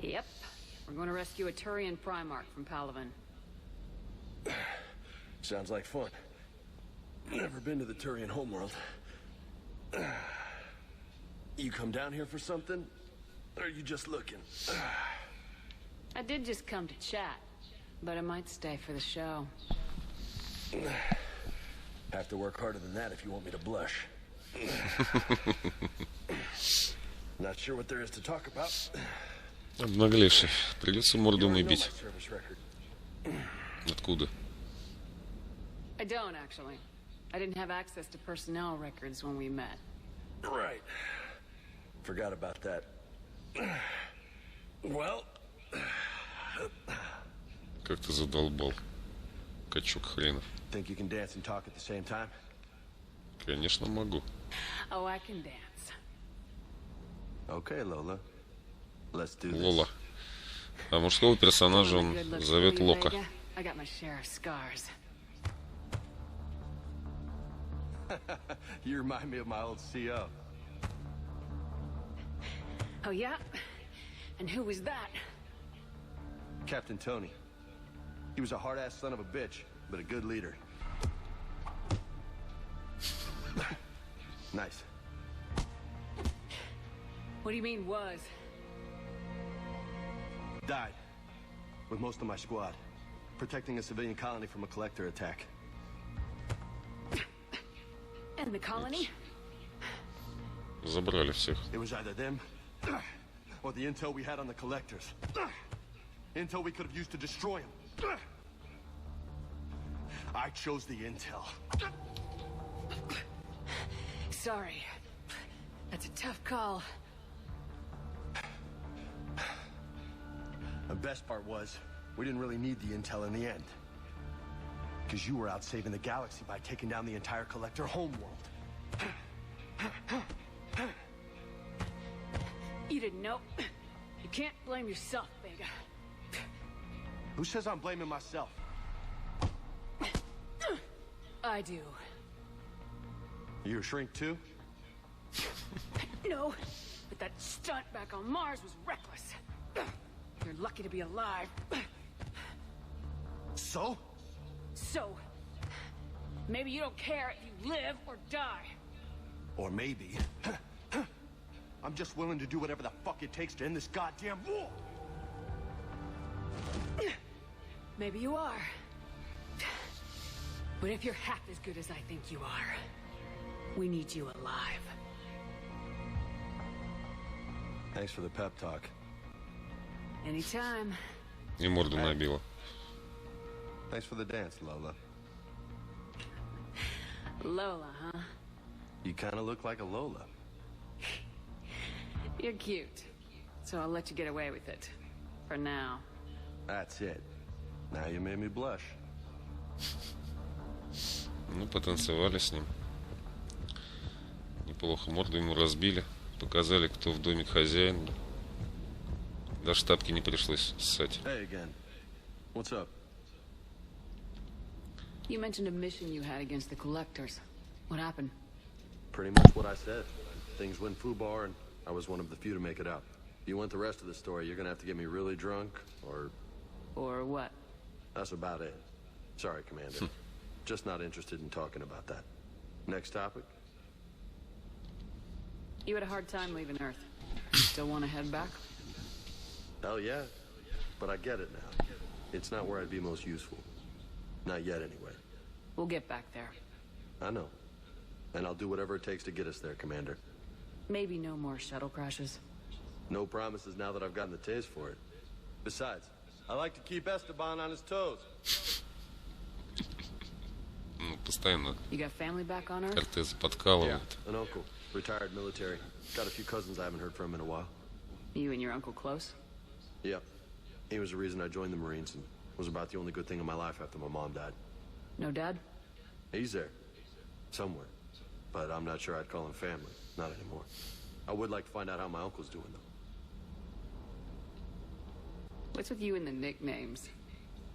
Yep. We're going to rescue a Turian Primarch from Palaven. Sounds like fun. Never been to the Turian homeworld. You come down here for something? Or are you just looking? I did just come to chat, but I might stay for the show. Have to work harder than that if you want me to blush. Not sure what there is to talk about. Обнаглевший. Придется морду выбить. Откуда? I don't, actually. I didn't have access to personnel records when we met. Right. Forgot about that. Well... Как ты задолбал. Качок хренов. Think you can dance and talk at the same time? Конечно, могу. Oh, I can dance. Okay, Lola. Let's do this. Лола. А мужского персонажа он зовет Лока. I got my share of scars. You remind me of my old CO. Oh, yeah? And who was that? Captain Tony. He was a hard-ass son of a bitch, but a good leader. Nice. What do you mean, was? Died. With most of my squad. Protecting a civilian colony from a collector attack. And the colony? Забрали всех. It was either them, or the intel we had on the collectors. Intel we could have used to destroy them. I chose the intel. Sorry. That's a tough call. The best part was, we didn't really need the intel in the end. Because you were out saving the galaxy by taking down the entire Collector homeworld. You didn't know. You can't blame yourself, Vega. Who says I'm blaming myself? I do. You a shrink too? No, but that stunt back on Mars was reckless. You're lucky to be alive. So? So, maybe you don't care if you live or die. Or maybe... I'm just willing to do whatever the fuck it takes to end this goddamn war! Maybe you are. But if you're half as good as I think you are, we need you alive. Thanks for the pep talk. Anytime. И морду набила. Thanks for the dance, Lola. Lola, huh? You kind of look like a Lola. You're cute. So I'll let you get away with it. For now. That's it. Now you made me blush. Ну, потанцевали с ним. Неплохо. Морду ему разбили. Показали, кто в доме хозяин. Даже тапки не пришлось ссать. Hey again. What's up? You mentioned a mission you had against the collectors. What happened? Pretty much what I said. Things went foobar and I was one of the few to make it out. If you want the rest of the story, you're gonna have to get me really drunk, or... Or what? That's about it. Sorry, Commander. Just not interested in talking about that. Next topic? You had a hard time leaving Earth. Still want to head back? Hell yeah. But I get it now. It's not where I'd be most useful. Not yet, anyway. We'll get back there. I know. And I'll do whatever it takes to get us there, Commander. Maybe no more shuttle crashes. No promises now that I've gotten the taste for it. Besides, I like to keep Esteban on his toes. Ну, постоянно You got family back on Earth? Кортес подкалывает. An uncle, retired military. Got a few cousins I haven't heard from in a while. You and your uncle close? Yep. He was the reason I joined the Marines and was about the only good thing in my life after my mom died. No dad? He's there. Somewhere. But I'm not sure I'd call him family. Not anymore. I would like to find out how my uncle's doing, though. What's with you and the nicknames?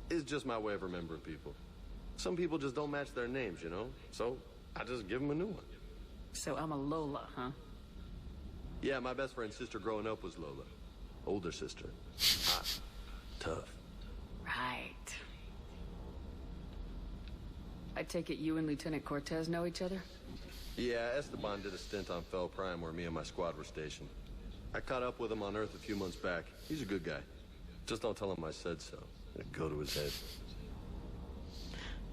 It's just my way of remembering people. Some people just don't match their names, you know? So, I just give them a new one. So I'm a Lola, huh? Yeah, my best friend's sister growing up was Lola. Older sister. Hot. Tough. Right. I take it you and Lieutenant Cortez know each other? Yeah, Esteban did a stint on Fel Prime where me and my squad were stationed. I caught up with him on Earth a few months back. He's a good guy. Just don't tell him I said so. It'd go to his head.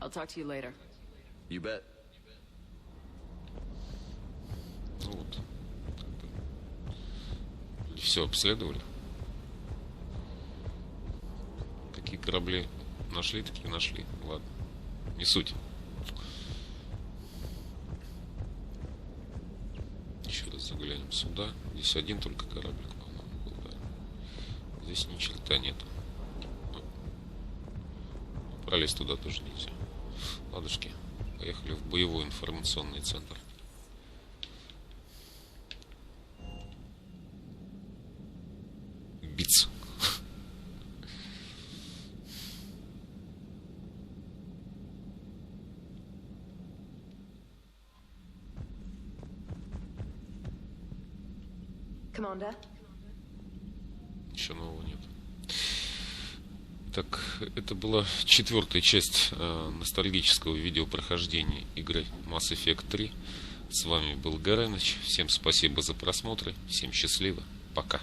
I'll talk to you later. You bet. Ну вот. Все обследовали. Какие корабли нашли, такие нашли. Ладно. Не суть. Еще раз заглянем сюда. Здесь один только кораблик, по-моему, был, да. Здесь ни черта нет. Пролезть туда тоже нельзя. Ладушки. Поехали в боевой информационный центр. Биться. Commander? Ничего нового нет. Так, это была 4-я часть ностальгического видеопрохождения игры Mass Effect 3. С вами был Горыныч. Всем спасибо за просмотр. Всем счастливо. Пока.